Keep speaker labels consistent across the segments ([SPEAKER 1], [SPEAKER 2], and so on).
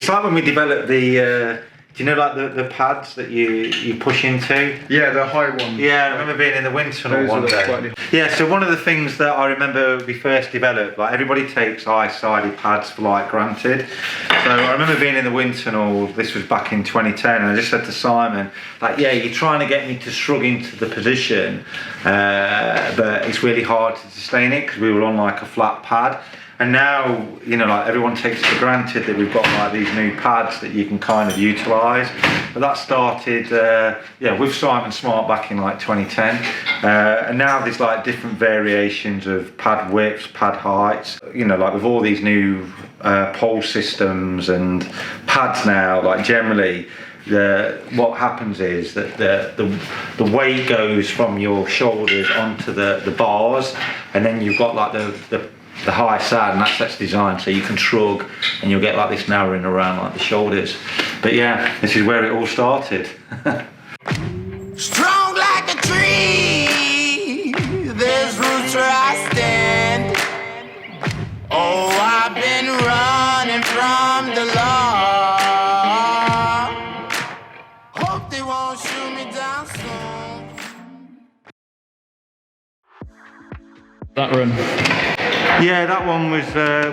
[SPEAKER 1] like when we developed the, do you know like the pads that you push into?
[SPEAKER 2] Yeah, the high ones.
[SPEAKER 1] Yeah, I remember being in the wind tunnel one day. Yeah, so one of the things that I remember we first developed, like everybody takes high-sided pads for like granted. So I remember being in the wind tunnel, this was back in 2010, and I just said to Simon, like, yeah, you're trying to get me to shrug into the position, but it's really hard to sustain it because we were on like a flat pad. And now, you know, like everyone takes for granted that we've got like these new pads that you can kind of utilise. But that started, with Simon Smart back in like 2010. And now there's like different variations of pad widths, pad heights. You know, like with all these new pole systems and pads now, like generally, what happens is that the weight goes from your shoulders onto the bars, and then you've got like the high side, and that's designed so you can shrug and you'll get like this narrowing around like the shoulders. But yeah, this is where it all started.
[SPEAKER 3] Strong like a tree, there's roots where I stand. Oh, I've been running from the law. Hope they won't shoot me down soon.
[SPEAKER 2] That run.
[SPEAKER 1] Yeah, that one was,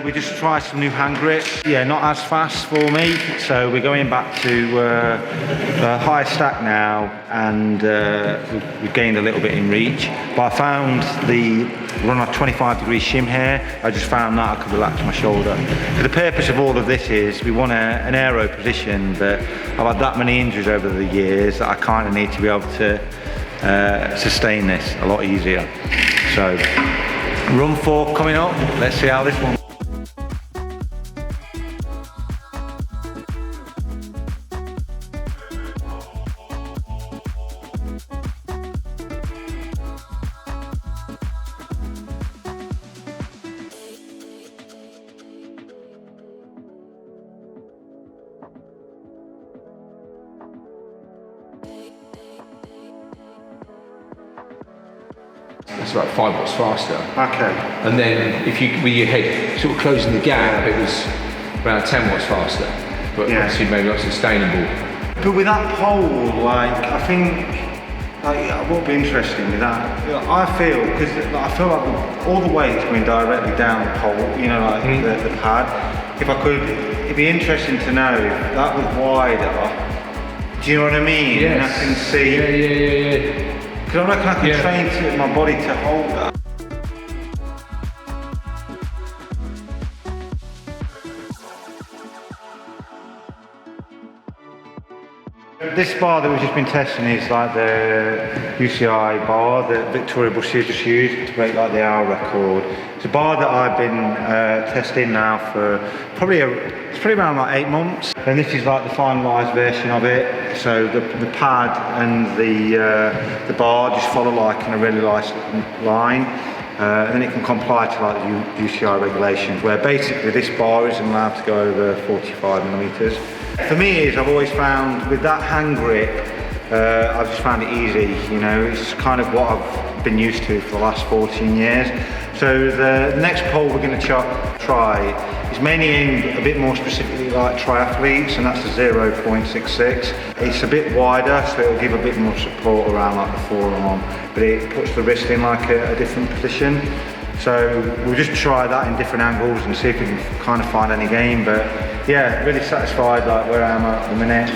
[SPEAKER 1] we just tried some new hand grips. Yeah, not as fast for me, so we're going back to a higher stack now, and we've gained a little bit in reach. But I found we're on a 25-degree shim here. I just found that I could relax my shoulder. But the purpose of all of this is we want an aero position, but I've had that many injuries over the years that I kind of need to be able to sustain this a lot easier. So. Run 4 coming up, let's see how this one.
[SPEAKER 4] It's about 5 watts faster.
[SPEAKER 1] Okay.
[SPEAKER 4] And then if you, with your head sort of closing the gap, it was around 10 watts faster. But
[SPEAKER 1] yeah,
[SPEAKER 4] obviously maybe not sustainable.
[SPEAKER 1] But with that pole, like, I think, like, what would be interesting with that, you know, I feel, because like, I feel like all the weight's going directly down the pole, you know, like the pad. If I could, it'd be interesting to know if that was wider. Do you know what I mean?
[SPEAKER 4] Yes.
[SPEAKER 1] And I can see.
[SPEAKER 4] Yeah.
[SPEAKER 1] Because I reckon I can train my body to hold that. This bar that we've just been testing is like the UCI bar that Victoria Bussier just used to break like the hour record. It's a bar that I've been testing now for probably around like 8 months. And this is like the finalised version of it. So the pad and the bar just follow like in a really nice line. And then it can comply to like the UCI regulations, where basically this bar isn't allowed to go over 45 millimetres. For me, I've always found with that hand grip, I've just found it easy. You know, it's kind of what I've been used to for the last 14 years. So the next pole we're going to try is mainly aimed a bit more specifically like triathletes, and that's the 0.66. It's a bit wider, so it'll give a bit more support around like the forearm, but it puts the wrist in like a different position. So we'll just try that in different angles and see if we can kind of find any gain. But yeah, really satisfied like where I am at the minute.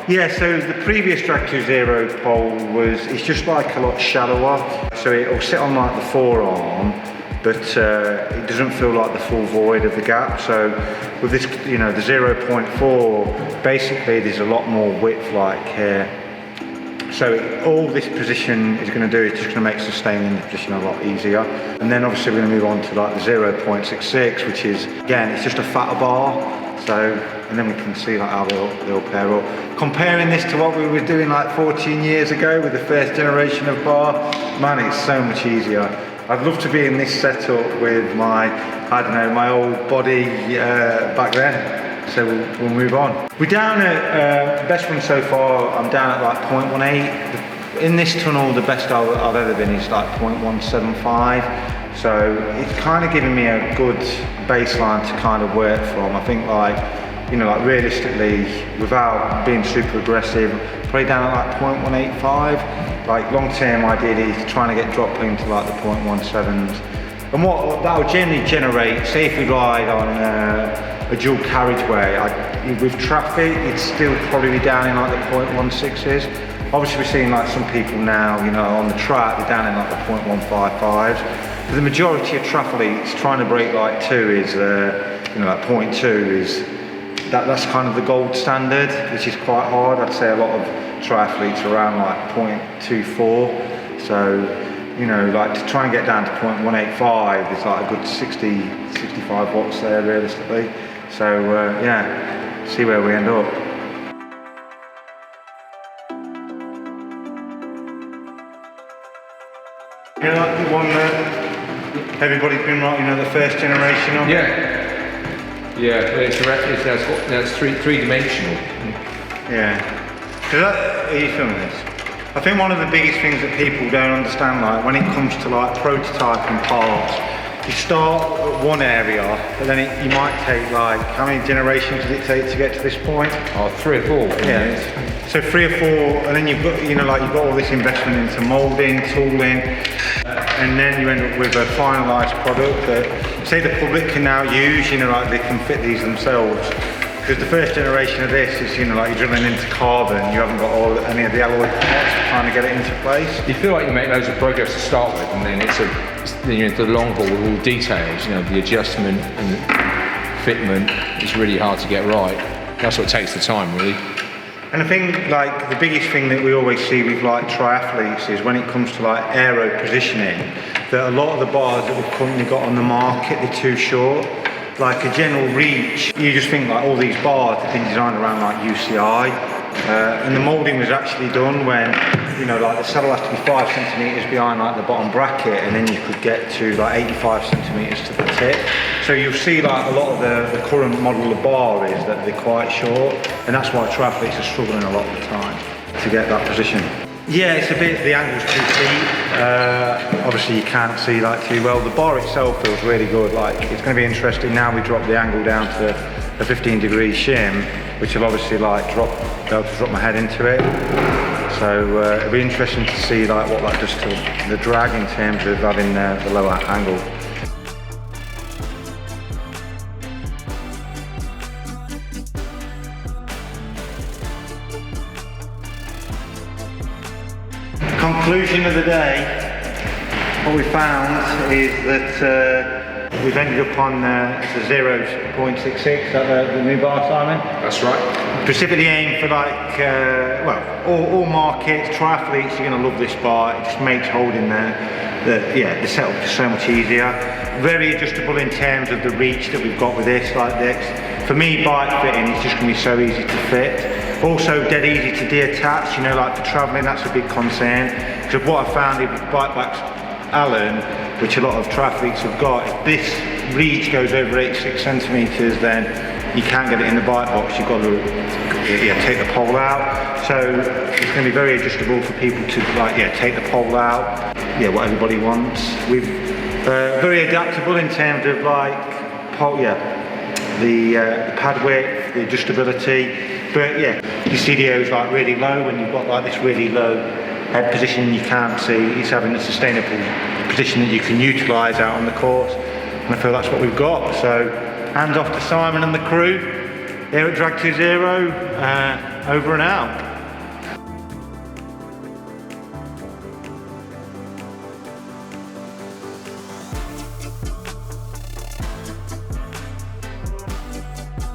[SPEAKER 1] Yeah, so the previous D2Zero pole it's just like a lot shallower. So it'll sit on like the forearm, but it doesn't feel like the full void of the gap. So with this, you know, the 0.4, basically there's a lot more width like here. So all this position is going to do is just going to make sustaining the position a lot easier. And then obviously we're going to move on to like the 0.66, which is, again, it's just a fatter bar. So, and then we can see like how they'll pair up. Comparing this to what we were doing like 14 years ago with the first generation of bar, man, it's so much easier. I'd love to be in this setup with my, I don't know, my old body back then. So we'll move on. We're down at, best one so far, I'm down at like 0.18. In this tunnel, the best I've ever been is like 0.175. So it's kind of giving me a good baseline to kind of work from. I think like, you know, like realistically, without being super aggressive, probably down at like 0.185. Like long term, ideally, trying to get dropped into like the 0.17s. And what that will generally generate, say if we ride on a dual carriageway, with traffic, it's still probably down in like the 0.16s. Obviously, we're seeing like some people now, you know, on the track, they're down in like the 0.155s. But the majority of triathletes trying to break like 2 is, you know, like 0.2 is, that's kind of the gold standard, which is quite hard. I'd say a lot of triathletes are around like 0.24. So, you know, like to try and get down to 0.185 is like a good 65 watts there realistically. So yeah, see where we end up. You know, like the one that everybody's been writing, you know, the first generation of?
[SPEAKER 4] Yeah, but that's three-dimensional.
[SPEAKER 1] Yeah. Are you filming this? I think one of the biggest things that people don't understand, like when it comes to like prototyping parts, you start at one area, but then you might take like, how many generations does it take to get to this point?
[SPEAKER 4] Oh, 3 or 4.
[SPEAKER 1] Yeah. So 3 or 4, and then you've got, you know, like you've got all this investment into moulding, tooling, and then you end up with a finalised product that, say, the public can now use. You know, like they can fit these themselves. Because the first generation of this is, you know, like you're drilling into carbon, you haven't got any of the alloy parts trying to get it into place.
[SPEAKER 4] You feel like you make loads of progress to start with, and then it's you know, the long haul with all details, you know, the adjustment and the fitment is really hard to get right. That's what takes the time, really.
[SPEAKER 1] And I think like the biggest thing that we always see with like triathletes is when it comes to like aero positioning, that a lot of the bars that we've currently got on the market, they're too short. Like a general reach, you just think like all these bars have been designed around like UCI, and the moulding was actually done when, you know, like the saddle has to be 5 centimetres behind like the bottom bracket, and then you could get to like 85 centimetres to the tip. So you'll see like a lot of the current model of bar is that they're quite short, and that's why triathletes are struggling a lot of the time to get that position. Yeah, it's a bit, the angle's too steep. Obviously you can't see like too well. The bar itself feels really good. Like it's going to be interesting now we drop the angle down to a 15-degree shim, which will obviously like be able to drop my head into it. So it'll be interesting to see like what that does to the drag in terms of having the lower angle. Conclusion of the day, what we found is that we've ended up on the 0.66, is that the new bar, Simon?
[SPEAKER 4] That's right.
[SPEAKER 1] Specifically aimed for like, well, all markets, triathletes, you're going to love this bar. It just makes holding the setup just so much easier. Very adjustable in terms of the reach that we've got with this, like this. For me, bike fitting is just going to be so easy to fit. Also dead easy to detach, you know, like for travelling, that's a big concern. Because what I found with bike backs Allen, which a lot of triathletes have got, if this reach goes over 86 centimetres, then you can't get it in the bike box, you've got to take the pole out. So it's going to be very adjustable for people to like, take the pole out, what everybody wants. We've very adaptable in terms of like, the pad width, the adjustability. But yeah, your CDO is like really low when you've got like this really low head position you can't see. It's having a sustainable position that you can utilise out on the course, and I feel that's what we've got. So hands off to Simon and the crew here at D2Zero, over and out.